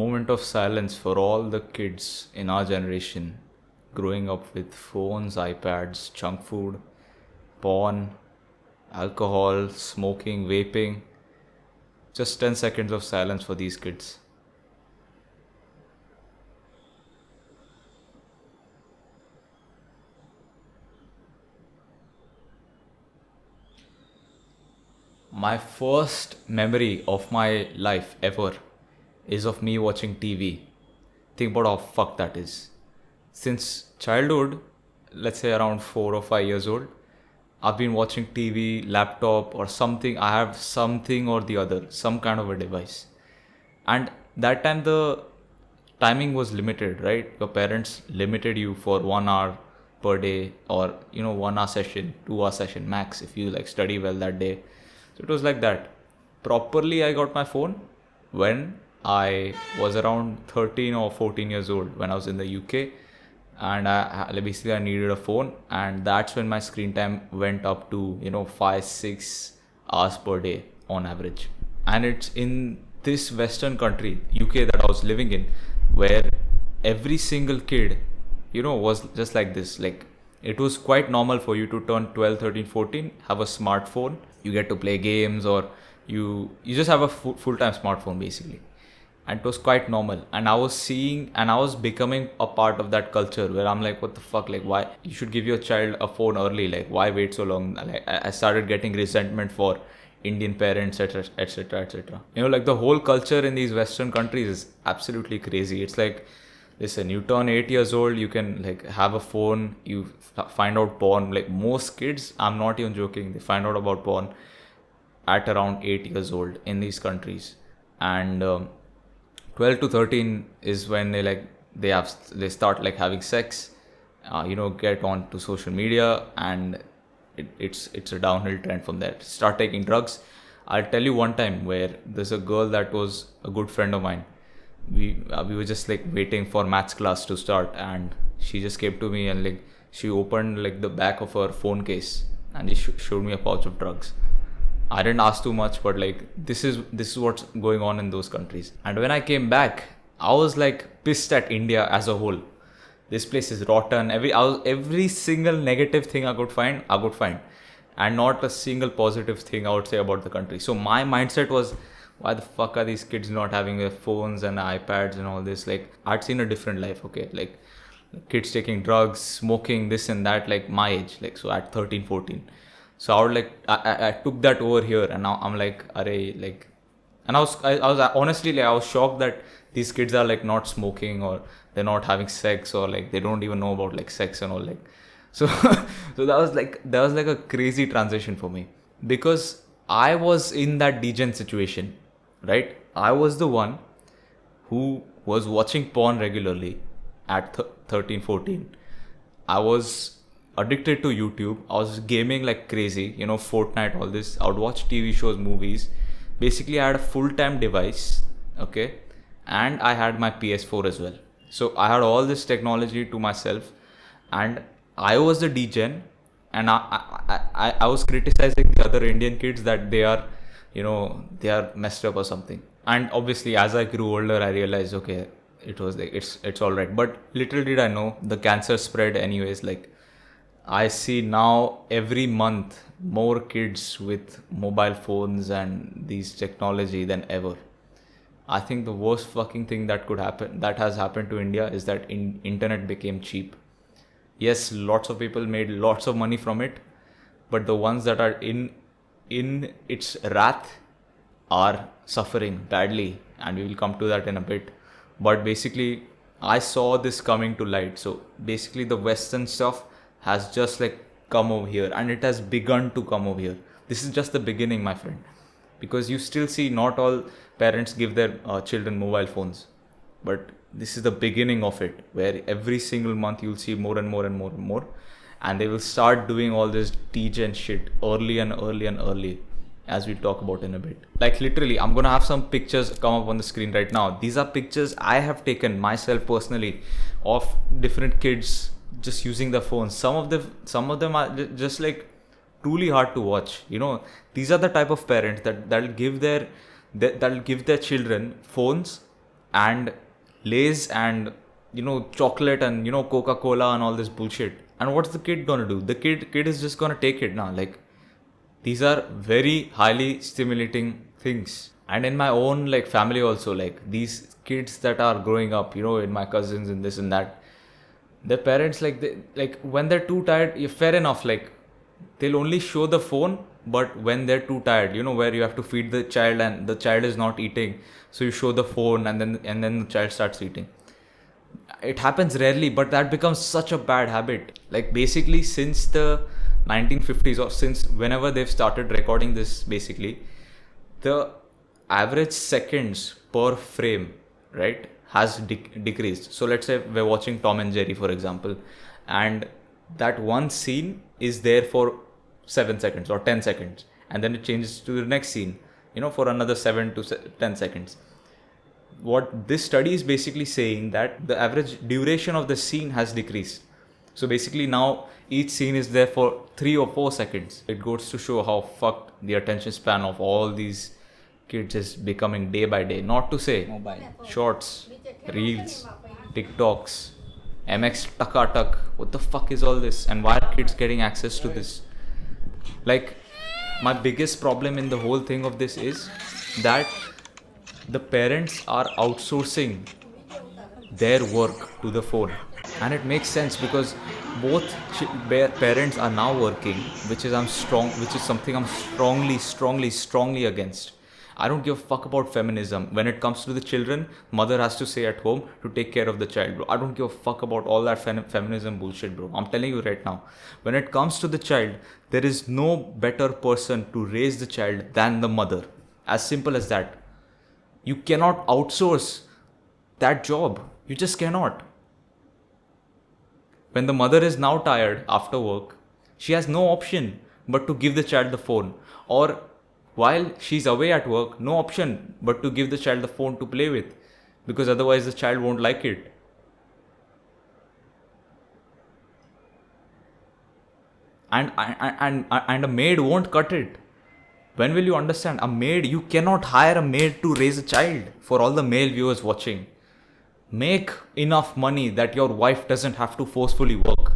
moment of silence for all the kids in our generation growing up with phones, iPads, junk food, porn, alcohol, smoking, vaping. Just 10 seconds of silence for these kids. My first memory of my life ever is of me watching TV. Think about how fucked that is. Since childhood, let's say around 4 or 5 years old, I've been watching TV, laptop, or something. I have something or the other, some kind of a device. And that time the timing was limited, right? Your parents limited you for 1 hour per day, or 1 hour session, 2 hour session max if you like study well that day. So it was like that. Properly, I got my phone when I was around 13 or 14 years old, when I was in the UK, and I needed a phone, and that's when my screen time went up to 5-6 hours per day on average. And it's in this Western country, UK, that I was living in, where every single kid was just like this. Like, it was quite normal for you to turn 12, 13, 14, have a smartphone, you get to play games, or you just have a full-time smartphone basically. And it was quite normal, and I was seeing and I was becoming a part of that culture, where I'm like, what the fuck, like, why you should give your child a phone early, like, why wait so long? Like, I started getting resentment for Indian parents, etc., etc., etc. Like, the whole culture in these Western countries is absolutely crazy. It's like, listen, you turn 8 years old, you can like have a phone, you find out porn. Like, most kids, I'm not even joking, they find out about porn at around 8 years old in these countries. And 12 to 13 is when they start like having sex, get on to social media, and it's a downhill trend from there. Start taking drugs. I'll tell you one time where there's a girl that was a good friend of mine. We were just like waiting for maths class to start, and she just came to me and like she opened like the back of her phone case, and she showed me a pouch of drugs. I didn't ask too much, but like this is what's going on in those countries. And when I came back, I was like pissed at India as a whole. This place is rotten. Every single negative thing I could find, and not a single positive thing I would say about the country. So my mindset was, why the fuck are these kids not having their phones and iPads and all this? Like, I'd seen a different life, okay? Like, kids taking drugs, smoking, this and that, like my age, like, so at 13, 14. So I would like, I took that over here, and now I'm like, array, like, and I was honestly, like, I was shocked that these kids are like not smoking, or they're not having sex, or like they don't even know about like sex and all, like, so so that was like a crazy transition for me, because I was in that degen situation, right? I was the one who was watching porn regularly at 13, 14. I was addicted to YouTube. I was gaming like crazy, Fortnite, all this. I would watch TV shows, movies. Basically, I had a full-time device, okay? And I had my PS4 as well. So I had all this technology to myself, and I was the degen, and I was criticizing the other Indian kids that they are, they are messed up or something. And obviously, as I grew older, I realized, okay, it was like, it's all right. But little did I know, the cancer spread anyways. Like, I see now every month more kids with mobile phones and these technology than ever. I think the worst fucking thing that could happen, that has happened to India, is that internet became cheap. Yes, lots of people made lots of money from it, but the ones that are in its wrath are suffering badly, and we will come to that in a bit. But basically, I saw this coming to light. So basically, the Western stuff has just like come over here, and it has begun to come over here. This is just the beginning, my friend, because you still see not all parents give their children mobile phones, but this is the beginning of it, where every single month you'll see more and more and more and more, and they will start doing all this degen shit early and early and early, as we talk about in a bit. Like, literally, I'm gonna have some pictures come up on the screen right now. These are pictures I have taken myself personally of different kids just using the phones. Some of them are just like truly hard to watch. These are the type of parents that'll give their children phones and Lays and chocolate and Coca-Cola and all this bullshit. And what's the kid gonna do? The kid is just gonna take it now. Like, these are very highly stimulating things. And in my own like family also, like these kids that are growing up, in my cousins and this and that, their parents, like, they, like when they're too tired, fair enough, like they'll only show the phone. But when they're too tired, where you have to feed the child and the child is not eating, so you show the phone, and then the child starts eating. It happens rarely, but that becomes such a bad habit. Like, basically since the 1950s, or since whenever they've started recording this, basically the average seconds per frame, right, has decreased. So let's say we're watching Tom and Jerry, for example, and that one scene is there for 7 seconds or 10 seconds, and then it changes to the next scene, for another 7 to 10 seconds. What this study is basically saying, that the average duration of the scene has decreased. So basically now each scene is there for 3 or 4 seconds. It goes to show how fucked the attention span of all these kids is becoming day by day. Not to say Mobile. shorts, reels, TikToks, MX Tuck. What the fuck is all this? And why are kids getting access to this? Like, my biggest problem in the whole thing of this is that the parents are outsourcing their work to the phone. And it makes sense, because both parents are now working, which is something I'm strongly against. I don't give a fuck about feminism. When it comes to the children, mother has to stay at home to take care of the child, bro. I don't give a fuck about all that feminism bullshit, bro. I'm telling you right now. When it comes to the child, there is no better person to raise the child than the mother. As simple as that. You cannot outsource that job. You just cannot. When the mother is now tired after work, she has no option but to give the child the phone. Or while she's away at work, no option but to give the child the phone to play with, because otherwise the child won't like it. And a maid won't cut it. When will you understand? A maid, you cannot hire a maid to raise a child. For all the male viewers watching, make enough money that your wife doesn't have to forcefully work.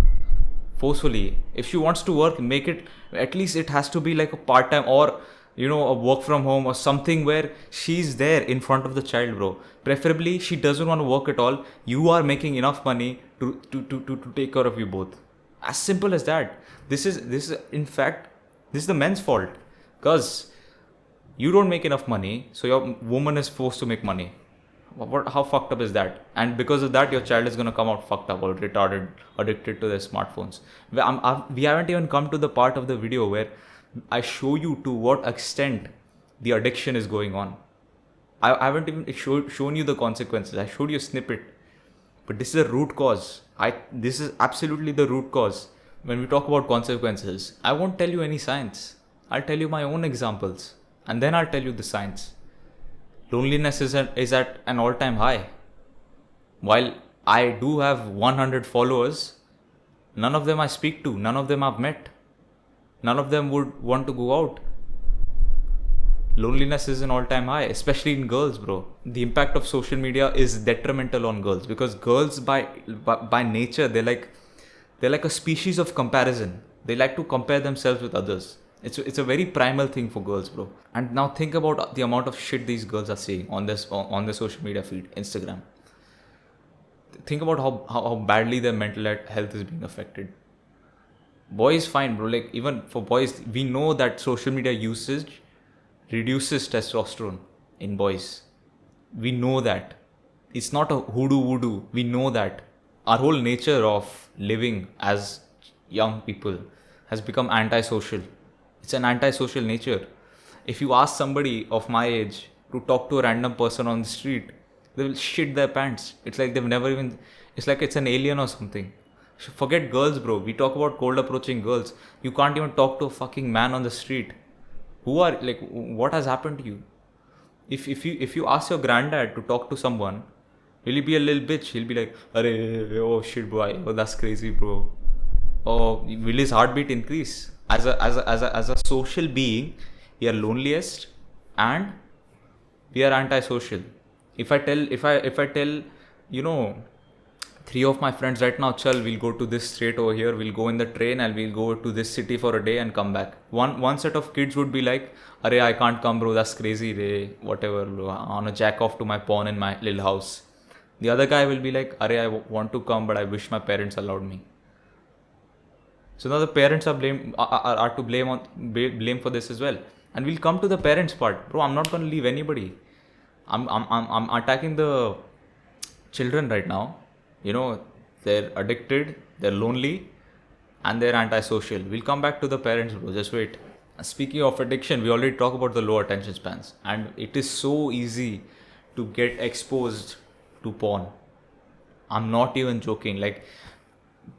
If she wants to work, make it, at least it has to be like a part-time, or a work from home, or something where she's there in front of the child, bro. Preferably she doesn't want to work at all. You are making enough money to take care of you both. As simple as that. This is in fact, this is the men's fault, because you don't make enough money, so your woman is forced to make money. How fucked up is that? And because of that, your child is going to come out fucked up or retarded, addicted to their smartphones. We haven't even come to the part of the video where I show you to what extent the addiction is going on. I haven't even shown you the consequences. I showed you a snippet. But this is a root cause. This is absolutely the root cause. When we talk about consequences, I won't tell you any science. I'll tell you my own examples. And then I'll tell you the science. Loneliness is at an all-time high. While I do have 100 followers, none of them I speak to, none of them I've met. None of them would want to go out. Loneliness is an all-time high, especially in girls, bro. The impact of social media is detrimental on girls, because girls by nature, they're like a species of comparison. They like to compare themselves with others. It's a very primal thing for girls, bro. And now think about the amount of shit these girls are seeing on the social media feed, Instagram. Think about how badly their mental health is being affected. Boys, fine, bro. Like, even for boys, we know that social media usage reduces testosterone in boys. We know that. It's not a hoodoo. We know that. Our whole nature of living as young people has become antisocial. It's an antisocial nature. If you ask somebody of my age to talk to a random person on the street, they will shit their pants. It's like it's like it's an alien or something. Forget girls, bro. We talk about cold approaching girls. You can't even talk to a fucking man on the street. What has happened to you? If you ask your granddad to talk to someone, will he be a little bitch? He'll be like, oh shit, boy, oh that's crazy, bro. Or will his heartbeat increase? As a social being, we are loneliest and we are antisocial. If I tell, you know, three of my friends right now, chal, we'll go to this state over here, we'll go in the train and we'll go to this city for a day and come back. One set of kids would be like, Arey, I can't come, bro, that's crazy, re, whatever, bro. I wanna jack off to my porn in my little house. The other guy will be like, Arey, want to come, but I wish my parents allowed me. So now the parents are to blame for this as well. And we'll come to the parents part, bro. I'm not gonna leave anybody. I'm attacking the children right now. You know, they're addicted, they're lonely, and they're antisocial. We'll come back to the parents, bro. Just wait. Speaking of addiction, we already talked about the low attention spans, and it is so easy to get exposed to porn. I'm not even joking. Like,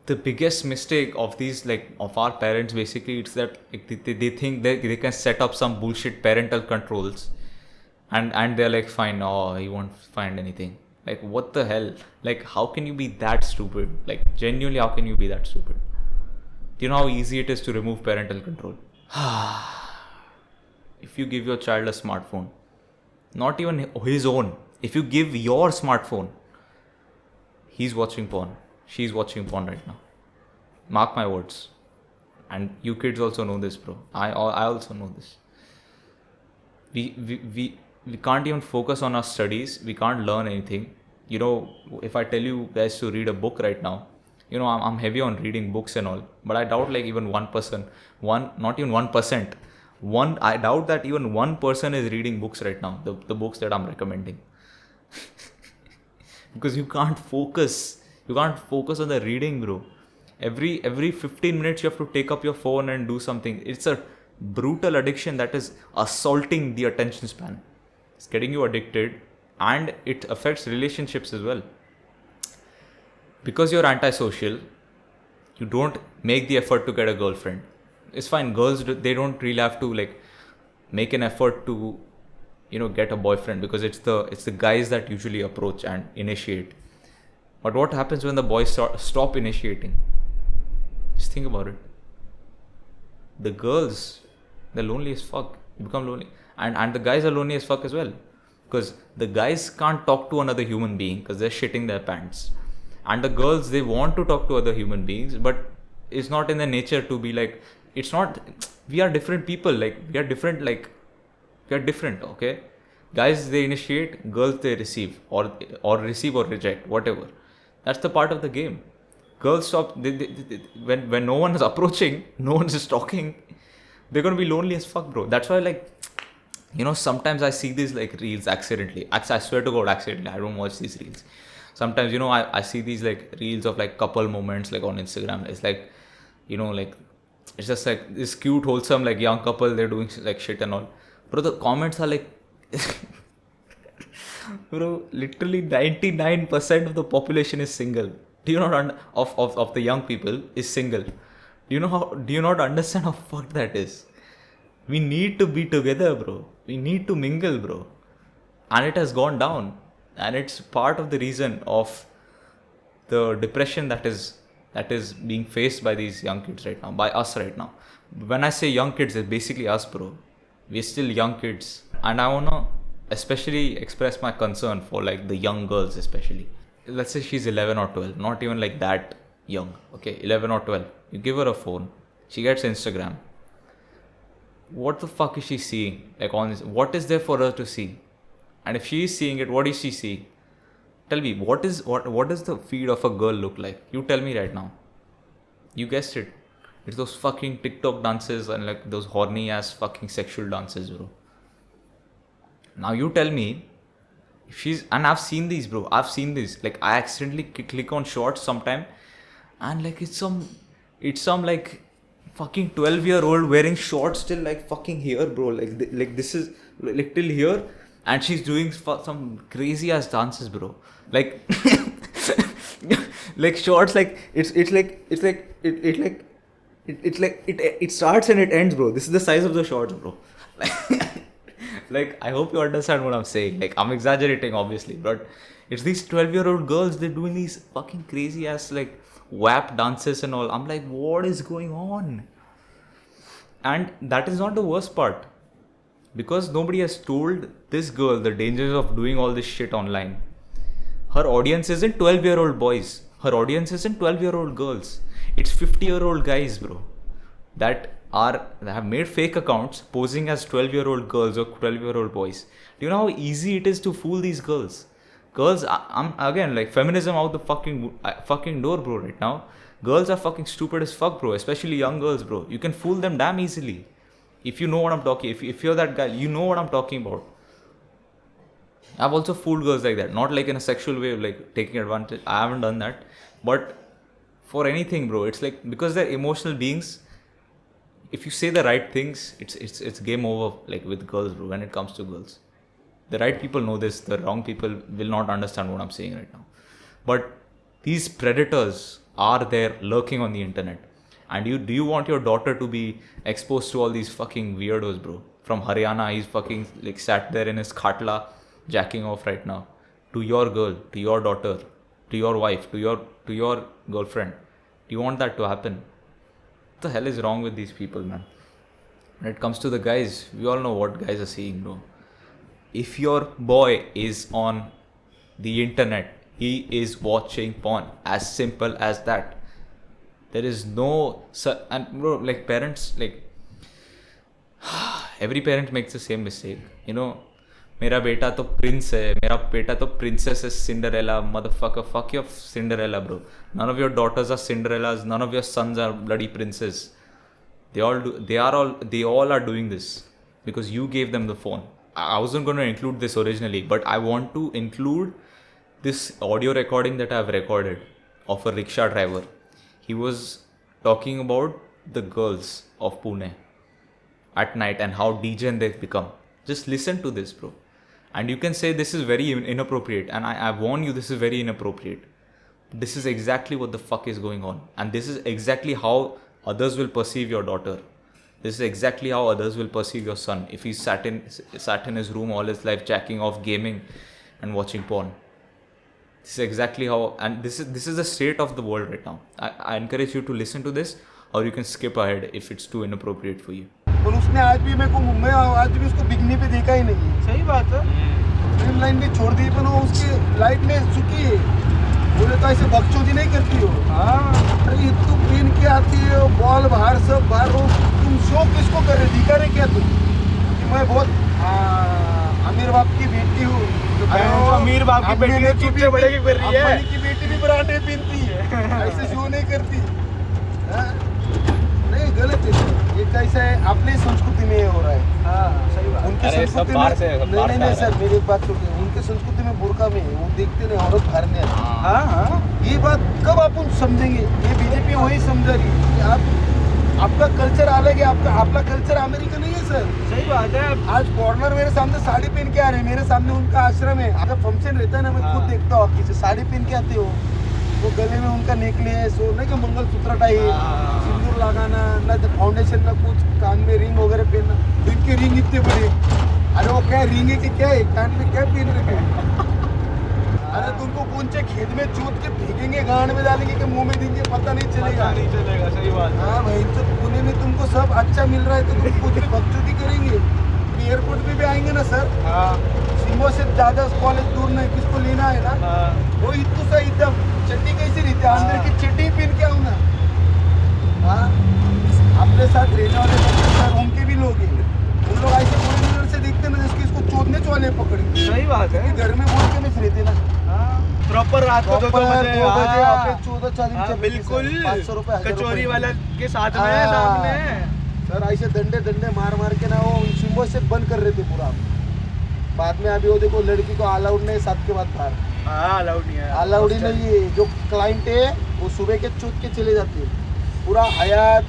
the biggest mistake of these, like, of our parents, basically, it's that, like, they think they can set up some bullshit parental controls, and they're like, fine, oh, he won't find anything. Like, what the hell? Like, how can you be that stupid? Like, genuinely, how can you be that stupid? Do you know how easy it is to remove parental control? If you give your child a smartphone, not even his own, if you give your smartphone, he's watching porn, she's watching porn right now. Mark my words. And you kids also know this, bro. I also know this. We can't even focus on our studies. We can't learn anything. You know, if I tell you guys to read a book right now, you know, I'm heavy on reading books and all, but I doubt like even 1%, not even 1%, I doubt that even 1% is reading books right now, the books that I'm recommending. Because you can't focus on the reading, bro. Every 15 minutes you have to take up your phone and do something. It's a brutal addiction that is assaulting the attention span. It's getting you addicted, and it affects relationships as well. Because you're antisocial, you don't make the effort to get a girlfriend. It's fine, girls, they don't really have to like make an effort to, you know, get a boyfriend, because it's the guys that usually approach and initiate. But what happens when the boys stop initiating? Just think about it. The girls, they're lonely as fuck. You become lonely. And the guys are lonely as fuck as well. Because the guys can't talk to another human being because they're shitting their pants. And the girls, they want to talk to other human beings, but it's not in their nature to be like, it's not, we are different people. Like, we are different, okay? Guys, they initiate, girls, they receive, or receive or reject, whatever. That's the part of the game. Girls stop, when no one is approaching, no one is talking, they're going to be lonely as fuck, bro. That's why, like, you know, sometimes I see these like reels accidentally. I swear to God, accidentally. I don't watch these reels. Sometimes, you know, I see these like reels of like couple moments like on Instagram. It's like, you know, like, it's just like this cute, wholesome, like young couple, they're doing like shit and all. Bro, the comments are like, bro, literally 99% of the population is single. Do you not of the young people is single? Do you not understand how fucked that is? We need to be together, bro. We need to mingle, bro. And it has gone down. And it's part of the reason of the depression that is being faced by these young kids right now, by us right now. When I say young kids, it's basically us, bro. We're still young kids. And I wanna especially express my concern for like the young girls especially. Let's say she's 11 or 12, not even like that young. Okay, 11 or 12. You give her a phone. She gets Instagram. What the fuck is she seeing? Like, on this, what is there for her to see? And if she is seeing it, what is she seeing? Tell me, what does the feed of a girl look like? You tell me right now. You guessed it. It's those fucking TikTok dances and like those horny ass fucking sexual dances, bro. Now you tell me, if she's, and I've seen these, bro. I've seen these. Like, I accidentally click on shorts sometime, and like it's some like fucking 12-year-old wearing shorts till like fucking here, bro. Like this is like till here. And she's doing some crazy ass dances, bro. Like, like shorts, like it starts and it ends, bro. This is the size of the shorts, bro. Like, I hope you understand what I'm saying. Like, I'm exaggerating, obviously, but it's these 12-year-old girls. They're doing these fucking crazy ass like WAP dances and all. I'm like, what is going on? And that is not the worst part. because nobody has told this girl the dangers of doing all this shit online. Her audience isn't 12-year-old boys. Her audience isn't 12-year-old girls. It's 50-year-old guys, bro. That have made fake accounts posing as 12-year-old girls or 12-year-old boys. Do you know how easy it is to fool these girls? Girls, I'm again like feminism out the fucking door, bro. Right now, girls are fucking stupid as fuck, bro. Especially young girls, bro. You can fool them damn easily. If you know what I'm talking, if you're that guy, you know what I'm talking about. I've also fooled girls like that, not like in a sexual way, like taking advantage. I haven't done that, but for anything, bro, it's like because they're emotional beings. If you say the right things, it's game over. Like with girls, bro. When it comes to girls, the right people know this. The wrong people will not understand what I'm saying right now. But these predators are there lurking on the internet. And do you want your daughter to be exposed to all these fucking weirdos, bro? From Haryana, he's fucking like sat there in his khatla, jacking off right now. To your girl, to your daughter, to your wife, to your girlfriend. Do you want that to happen? What the hell is wrong with these people, man? When it comes to the guys, we all know what guys are seeing, bro. If your boy is on the internet, he is watching porn. As simple as that. There is no, and bro, like parents, like every parent makes the same mistake. You know, मेरा बेटा तो Prince है, मेरा बेटा तो princess is Cinderella, motherfucker, fuck your Cinderella, bro. None of your daughters are Cinderellas, none of your sons are bloody princes. They all are doing this because you gave them the phone. I wasn't going to include this originally, but I want to include this audio recording that I've recorded of a rickshaw driver. He was talking about the girls of Pune at night and how degen they've become. Just listen to this, bro. And you can say this is very inappropriate. And I warn you, this is very inappropriate. This is exactly what the fuck is going on. And this is exactly how others will perceive your daughter. This is exactly how others will perceive your son if he sat in his room all his life jacking off, gaming and watching porn. This is exactly how, and this is the state of the world right now. I encourage you to listen to this, or you can skip ahead if it's too inappropriate for you. और उसने आज भी मेरे को मुंबई आज भी उसको बिगनी पे देखा ही नहीं। सही बात है। ट्रेन लाइन भी छोड़ दी पर वो उसकी लाइट में चुकी है। बोले तो ऐसे बकचोदी नहीं करती हो। हाँ। अरे तू पीन के आती है बॉल बाहर सब बाहर हो तुम शो किसको कर रहे दिखा रहे क्या तुम कि मैं बहुत अमीर बाप की बेटी हूँ। अमीर बाप की बेटी ने चुपचे बड़े की कर रही है। अम्बानी की बेटी भी पराठे पीनती है। ऐसे शो नहीं करती। नहीं गलत है ये कैसा है अपनी संस्कृति में हो रहा है। हाँ सही बात। उनकी संस्कृति में नहीं सर मेरी एक बात सुनिए उनकी संस्कृति में बुर्का में वो देखते नहीं औरत बाहर नहीं आती। हाँ हाँ ये बात कब अपन समझेंगे ये बीजेपी वही समझ रही है आप आपका कल्चर अलग है आपका कल्चर अमेरिका नहीं है सर। सही बात है। आज फॉरनर मेरे सामने साड़ी पहन के आ रहे हैं मेरे सामने उनका आश्रम है अगर फंक्शन रहता है ना मैं खुद देखता हूँ आपकी साड़ी पहन के आते हो वो गले में उनका नेकलेस वो नहीं कि मंगलसूत्र टाइप सिंदूर लगाना ना फाउंडेशन ना कुछ कान में रिंग वगैरह पहनना इनकी रिंग इतने बड़े अरे वो क्या रिंग है कि क्या है कान में क्या पहन रखे अरे तुमको कौन से खेत में चूत के फेंकेंगे गांड में डालेंगे कि मुंह में देंगे पता नहीं चलेगा सही बात। हाँ भाई तो पुणे में तुमको सब अच्छा मिल रहा है तो तुम कुछ भी बकचोदी करेंगे एयरपोर्ट पे भी आएंगे ना सर। हाँ सिम्बो से ज्यादा कॉलेज दूर नहीं किसको लेना है ना वो इतू सा एकदम चट्टी कैसी रहती है अंदर की चट्टी पहन के आऊँ ना। हाँ अपने साथ रहने वाले सर उनके भी लोग हैं उन लोग ऐसे फॉरेनर से देखते ना जिसके इसको चोदने वाले पकड़ेंगे। सही बात है घर में बोल के मिस रहते ना प्रॉपर रात को 2 बजे 14-40 बिल्कुल 500 रुपए कचौरी वाला के साथ में सामने सर ऐसे डंडे मार के ना वो सिम्बो से बंद कर रहे थे पूरा बाद में अभी वो देखो लड़की को अलाउड नहीं 7 के बाद बाहर अलाउड नहीं है अलाउड ही नहीं है जो क्लाइंट है वो सुबह के चूत के चले जाते हैं पूरा हयात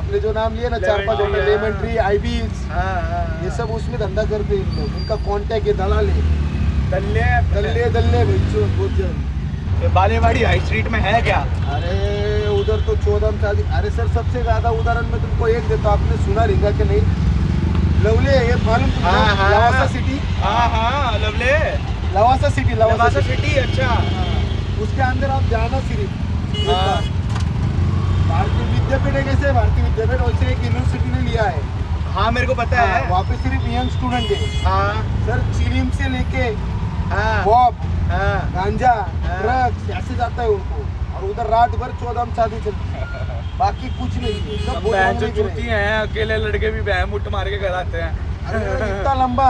आपने जो नाम लिया ना 4-5 होटल लेमन ट्री आईबीज ये सब उसमें धंधा करते हैं इन लोग उनका कॉन्टैक्ट है दलाल है दल्ले भोजन बालेवाड़ी हाई स्ट्रीट में है क्या। अरे उधर तो 14 शादी अरे सर सबसे ज्यादा उदाहरण में तुमको एक देता आपने सुना रहेगा कि नहीं लवले ये मालूम लवासा सिटी। हाँ लवले लवासा सिटी अच्छा उसके अंदर आप जाना सिर्फ भारतीय विद्यापीठ है कैसे भारतीय विद्यापीठ वैसे एक यूनिवर्सिटी ने लिया है। हाँ मेरे को पता है। वहाँ पे सिर्फ यंग स्टूडेंट है। हाँ सर चिलिम से लेके हाँ बॉब, हाँ गांजा, ड्रग्स ऐसे जाता है उनको, और उधर रात भर 14 शादी चलती है, बाकी कुछ नहीं है, सब बहन जो बोलने के चूती लिए। हैं, अकेले लड़के भी बहन मुट्ठ मार के घर आते हैं। अरे इतना लंबा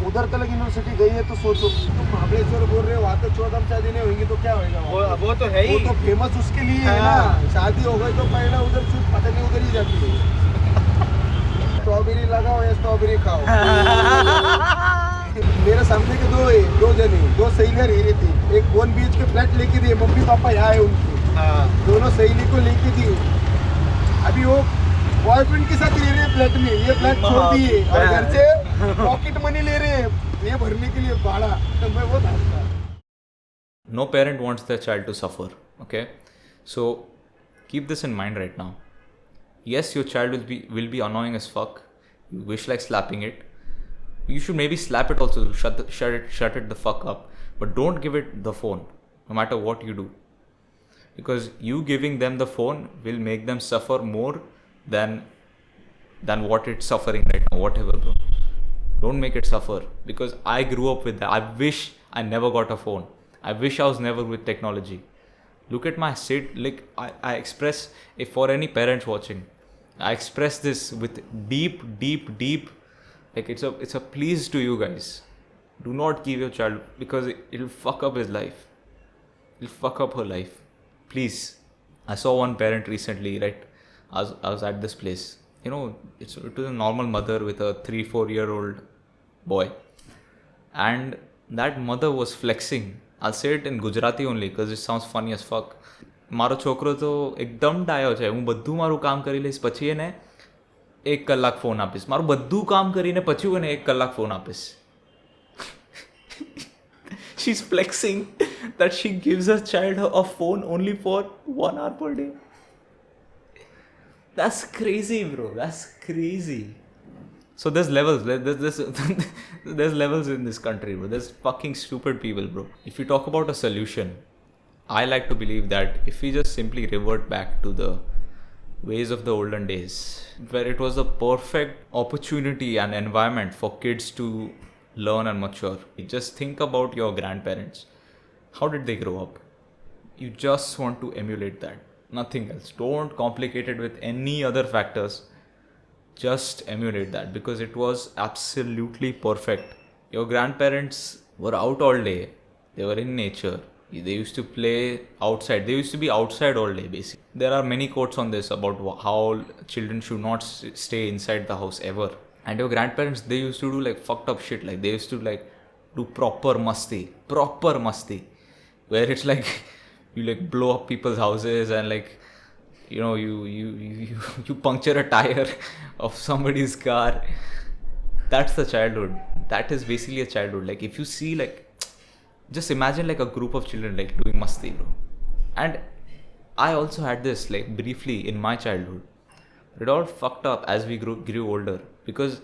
उधर तक यूनिवर्सिटी गई है तो सोचो। तुम महाबलेश्वर बोल रहे हो वहाँ तो 14 शादी नहीं होंगी तो क्या होगा? वो तो है ही। वो तो फेमस उसके लिए है ना। शादी हो गई तो पहला उधर शूट पता नहीं उधर ही जाती है। स्ट्रॉबेरी लगाओ या स्ट्रॉबेरी खाओ। मेरे सामने के दो जने, दो सहेलियां रह रही थी, एक 1 BHK के फ्लैट लेके दिए, मम्मी पापा यहाँ है उनके, दोनों सहेली को लेके दिए। अभी वो बॉयफ्रेंड के साथ रह रहे हैं फ्लैट में, ये फ्लैट छोड़ दिए और घर से पॉकेट मनी ले रहे हैं ये भरने के लिए भाड़ा। तो मैं वो था। No parent wants their child to suffer, okay? So keep this in mind right now. Yes, your child will be annoying as fuck. You wish like slapping it. You should maybe slap it also, shut it the fuck up. But don't give it the phone, no matter what you do. Because you giving them the phone will make them suffer more than what it's suffering right now, whatever, bro. Don't make it suffer, because I grew up with that. I wish I never got a phone. I wish I was never with technology. Look at my state. Like I express, if for any parents watching, I express this with deep, like it's a please to you guys. Do not give your child, because it'll fuck up his life. It'll fuck up her life. Please. I saw one parent recently, right? I was at this place. You know, it was a normal mother with a 3-4 year old boy. And that mother was flexing. I'll say it in Gujarati only because it sounds funny as fuck. મારો છોકરો તો એકદમ ડાયો છે. હું બધું મારું કામ કરી લઈશ, પછી એને 1 કલાક ફોન આપીશ. મારું બધું કામ કરીને પછી હું એને 1 કલાક ફોન આપીશ. She's flexing that she gives her child a phone only for 1 hour per day. That's crazy, bro. That's crazy. So there's levels. There's levels in this country, bro. There's fucking stupid people, bro. If you talk about a solution, I like to believe that if we just simply revert back to the ways of the olden days, where it was a perfect opportunity and environment for kids to learn and mature. Just think about your grandparents. How did they grow up? You just want to emulate that. Nothing else. Don't complicate it with any other factors. Just emulate that, because it was absolutely perfect. Your grandparents were out all day. They were in nature. They used to play outside. They used to be outside all day, basically. There are many quotes on this about how children should not stay inside the house ever. And your grandparents, they used to do like fucked up shit. Like they used to like do proper masti, where it's like you like blow up people's houses and like, you know, you puncture a tire of somebody's car. That's the childhood. That is basically a childhood. Like if you see, like, just imagine like a group of children like doing masti, bro. And I also had this like briefly in my childhood. It all fucked up as we grew older, because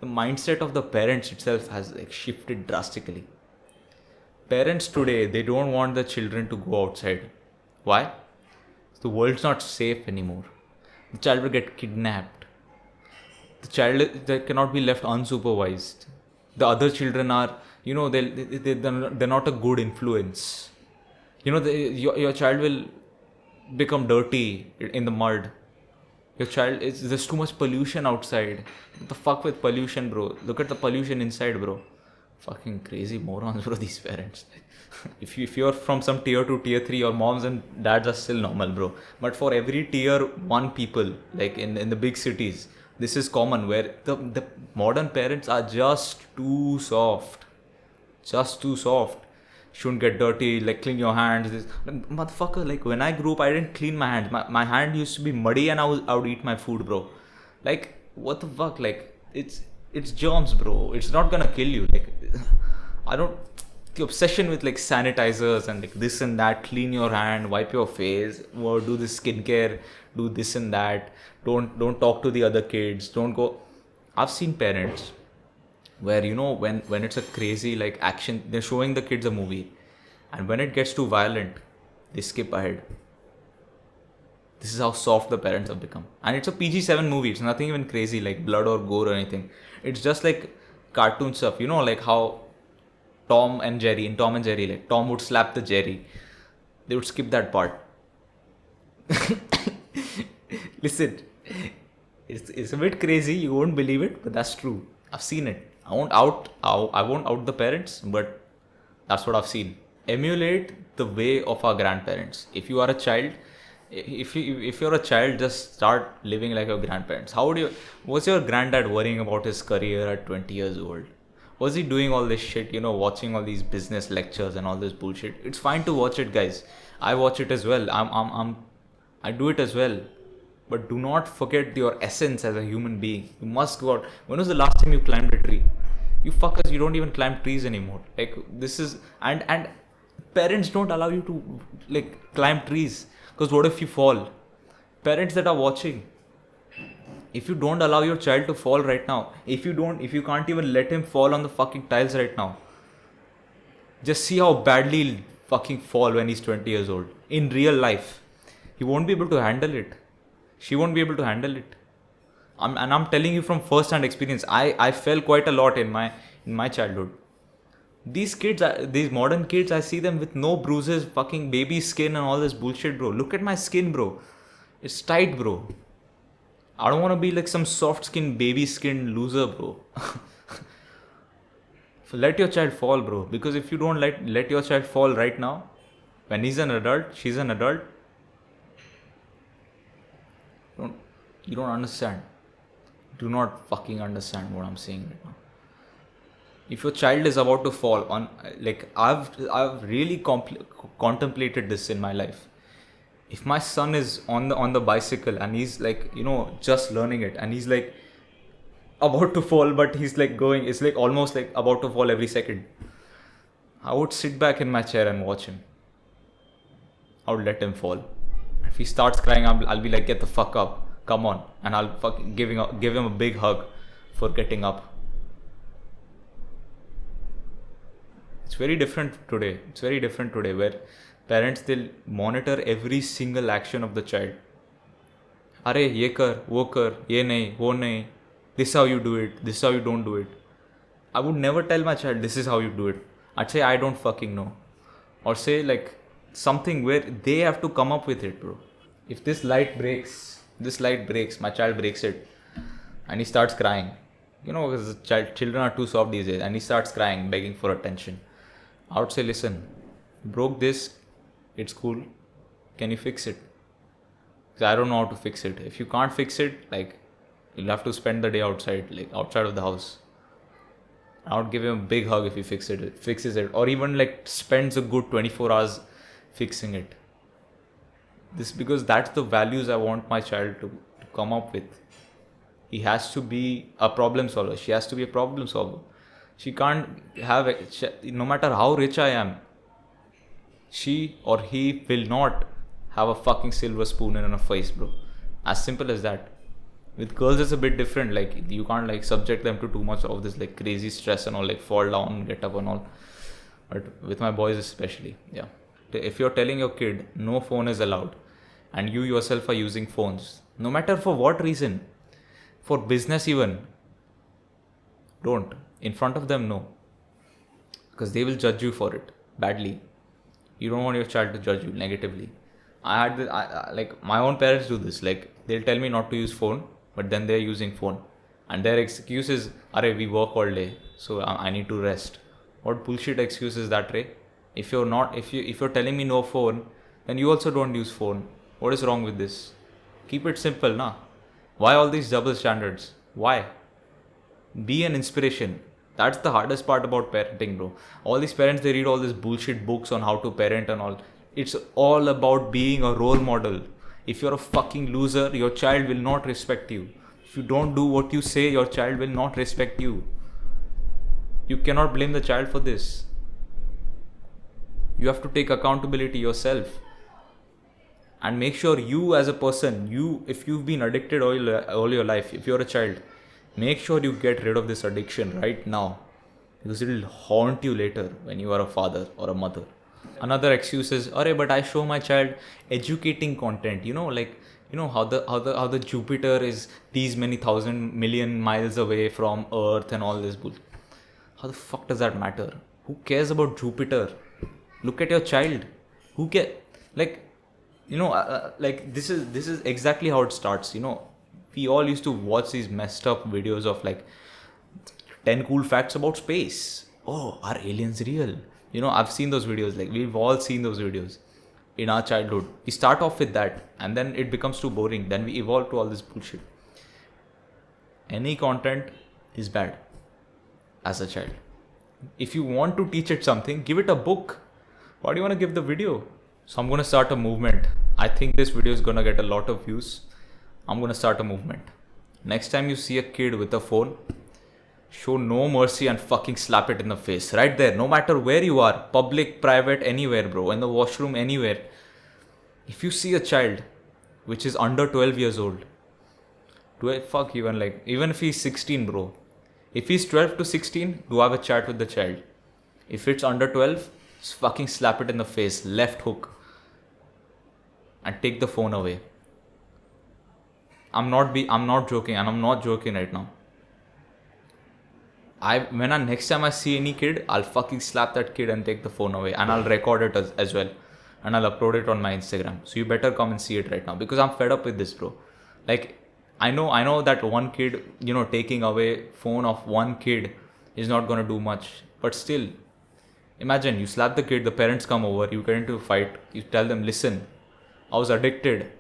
the mindset of the parents itself has like shifted drastically. Parents today, they don't want the children to go outside. Why? The world's not safe anymore. The child will get kidnapped. The child, they cannot be left unsupervised. The other children are, you know, they're not a good influence. You know, your child will become dirty in the mud. Your child, there's too much pollution outside. What the fuck with pollution, bro? Look at the pollution inside, bro. Fucking crazy morons, bro, these parents. If you're from some tier 2, tier 3, your moms and dads are still normal, bro. But for every tier 1 people, like in the big cities, this is common, where the modern parents are just too soft. Just too soft. Shouldn't get dirty, like clean your hands. This motherfucker, like when I grew up, I didn't clean my hands. My hand used to be muddy and I would eat my food, bro. Like, what the fuck? Like, it's germs, bro. It's not gonna kill you. Like, the obsession with like sanitizers and like this and that, clean your hand, wipe your face, or do this skincare, do this and that. Don't talk to the other kids. Don't go. I've seen parents where, you know, when it's a crazy like action, they're showing the kids a movie, and when it gets too violent, they skip ahead. This is how soft the parents have become. And it's a PG-7 movie. It's nothing even crazy like blood or gore or anything. It's just like cartoon stuff. You know, like how in Tom and Jerry, like Tom would slap the Jerry. They would skip that part. Listen, it's a bit crazy. You won't believe it, but that's true. I've seen it. I won't out the parents, but that's what I've seen. Emulate the way of our grandparents. If you are a child, if you're a child, just start living like your grandparents. Was your granddad worrying about his career at 20 years old? Was he doing all this shit, watching all these business lectures and all this bullshit? It's fine to watch it, guys. I watch it as well. I do it as well. But do not forget your essence as a human being. You must go out. When was the last time you climbed a tree? You fuckers, you don't even climb trees anymore. Like, this is, and parents don't allow you to, like, climb trees. Because what if you fall? Parents that are watching, if you don't allow your child to fall right now, if you can't even let him fall on the fucking tiles right now, just see how badly he'll fucking fall when he's 20 years old. In real life, he won't be able to handle it. She won't be able to handle it. I'm telling you from first-hand experience. I fell quite a lot in my childhood. These modern kids, I see them with no bruises, fucking baby skin and all this bullshit, bro. Look at my skin, bro. It's tight, bro. I don't want to be like some soft skin, baby skin loser, bro. So let your child fall, bro. Because if you don't let your child fall right now, when he's an adult, she's an adult, you don't understand. Do not fucking understand what I'm saying right now. If your child is about to fall on, like, I've really contemplated this in my life. If my son is on the bicycle and he's like, just learning it, and he's like about to fall, but he's like going, it's like almost like about to fall every second, I would sit back in my chair and watch him. I would let him fall. If he starts crying, I'll be like, get the fuck up, come on, and I'll fucking give him a big hug for getting up. It's very different today where parents, they'll monitor every single action of the child. Arey, ye kar, wo kar, ye nahi, wo nahi. This is how you do it, this is how you don't do it. I would never tell my child, this is how you do it. I'd say, I don't fucking know. Or say like something where they have to come up with it, bro. If this light breaks, my child breaks it, and he starts crying. Because children are too soft these days, and he starts crying, begging for attention. I would say, listen, broke this, it's cool. Can you fix it? Because I don't know how to fix it. If you can't fix it, like, you'll have to spend the day outside, like outside of the house. I would give him a big hug if he fixes it, or even like spends a good 24 hours fixing it. This because that's the values I want my child to come up with. He has to be a problem solver. She has to be a problem solver. She can't have, no matter how rich I am, she or he will not have a fucking silver spoon in her face, bro. As simple as that. With girls, it's a bit different. Like, you can't like subject them to too much of this like crazy stress and all, like fall down, get up and all. But with my boys especially, yeah. If you're telling your kid no phone is allowed, and you yourself are using phones, no matter for what reason, for business even, don't. In front of them, no. Because they will judge you for it badly. You don't want your child to judge you negatively. Like my own parents do this. Like, they'll tell me not to use phone, but then they're using phone, and their excuse is, "Arey, we work all day, so I need to rest." What bullshit excuse is that, Ray? If you're telling me no phone, then you also don't use phone. What is wrong with this? Keep it simple, nah. Why all these double standards? Why? Be an inspiration. That's the hardest part about parenting, bro. All these parents, they read all these bullshit books on how to parent and all. It's all about being a role model. If you're a fucking loser, your child will not respect you. If you don't do what you say, your child will not respect you. You cannot blame the child for this. You have to take accountability yourself. And make sure you as a person, if you've been addicted all your life, if you're a child, make sure you get rid of this addiction right now. Because it will haunt you later when you are a father or a mother. Another excuse is, "Arey, but I show my child educating content. How the Jupiter is these many thousand million miles away from Earth and all this bull. How the fuck does that matter? Who cares about Jupiter? Look at your child. Who care? Like, this is exactly how it starts. We all used to watch these messed up videos of like 10 cool facts about space. Oh, are aliens real? I've seen those videos. Like, we've all seen those videos in our childhood. We start off with that, and then it becomes too boring. Then we evolve to all this bullshit. Any content is bad as a child. If you want to teach it something, give it a book. Why do you want to give the video? So I'm going to start a movement. I think this video is going to get a lot of views. I'm going to start a movement. Next time you see a kid with a phone, show no mercy and fucking slap it in the face. Right there. No matter where you are. Public, private, anywhere, bro. In the washroom, anywhere. If you see a child which is under 12 years old, even if he's 16, bro. If he's 12 to 16, do have a chat with the child. If it's under 12, just fucking slap it in the face. Left hook. And take the phone away. I'm not joking, and I'm not joking right now. Next time I see any kid, I'll fucking slap that kid and take the phone away, and I'll record it as well, and I'll upload it on my Instagram. So you better come and see it right now, because I'm fed up with this, bro. Like, I know that one kid, taking away phone of one kid is not gonna do much, but still, imagine you slap the kid, the parents come over, you get into a fight, you tell them, listen, I was addicted.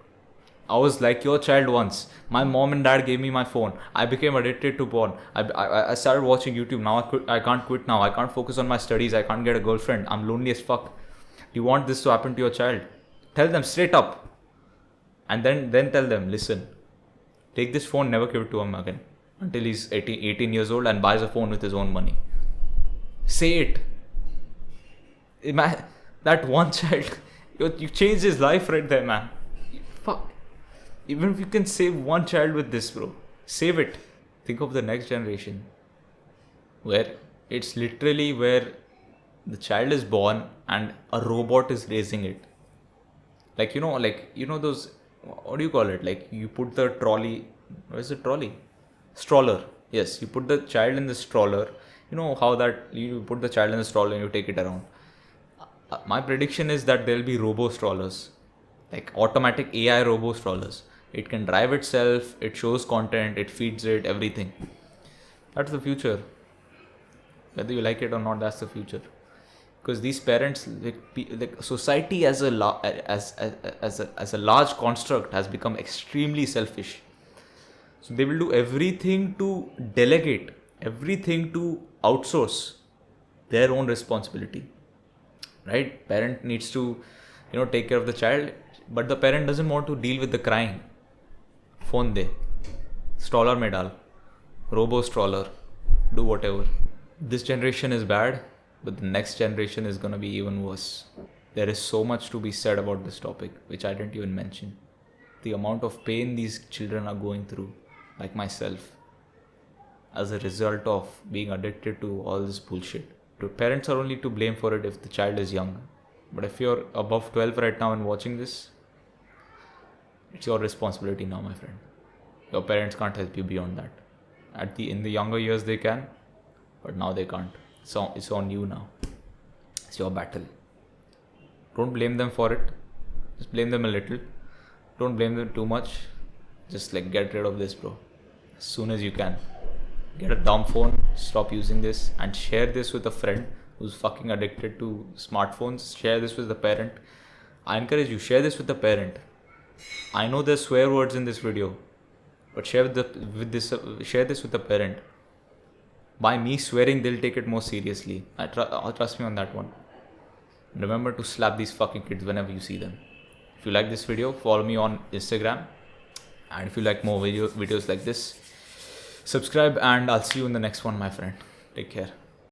I was like your child once. My mom and dad gave me my phone. I became addicted to porn. I started watching YouTube. Now I can't quit now. I can't focus on my studies. I can't get a girlfriend. I'm lonely as fuck. Do you want this to happen to your child? Tell them straight up. And then tell them, listen, take this phone, never give it to him again. Until he's 18 years old and buys a phone with his own money. Say it. That one child, you changed his life right there, man. Fuck. Even if you can save one child with this, bro, save it. Think of the next generation, where it's literally where the child is born and a robot is raising it. Like, those, what do you call it? Like, you put the trolley, what is it, trolley? Stroller. Yes, you put the child in the stroller. You know how that you put the child in the stroller and you take it around. My prediction is that there'll be robo strollers, like automatic AI robo strollers. It can drive itself, it shows content, it feeds it, everything. That's the future. Whether you like it or not, that's the future. Because these parents, like society as a large construct has become extremely selfish. So they will do everything to delegate, everything to outsource their own responsibility. Right? Parent needs to, take care of the child, but the parent doesn't want to deal with the crying. Phone de, stroller mein dal, robo stroller, do whatever. This generation is bad, but the next generation is gonna be even worse. There is so much to be said about this topic, which I didn't even mention. The amount of pain these children are going through, like myself, as a result of being addicted to all this bullshit. Parents are only to blame for it if the child is young. But if you're above 12 right now and watching this, it's your responsibility now, my friend. Your parents can't help you beyond that. In the younger years they can, but now they can't. So it's on you now. It's your battle. Don't blame them for it. Just blame them a little. Don't blame them too much. Just get rid of this, bro, as soon as you can. Get a dumb phone, stop using this, and share this with a friend who's fucking addicted to smartphones. Share this with the parent. I encourage you, share this with the parent. I know there's swear words in this video, but share this with the parent. By me swearing, they'll take it more seriously. Trust me on that one. Remember to slap these fucking kids whenever you see them. If you like this video, follow me on Instagram. And if you like more videos like this, subscribe, and I'll see you in the next one, my friend. Take care.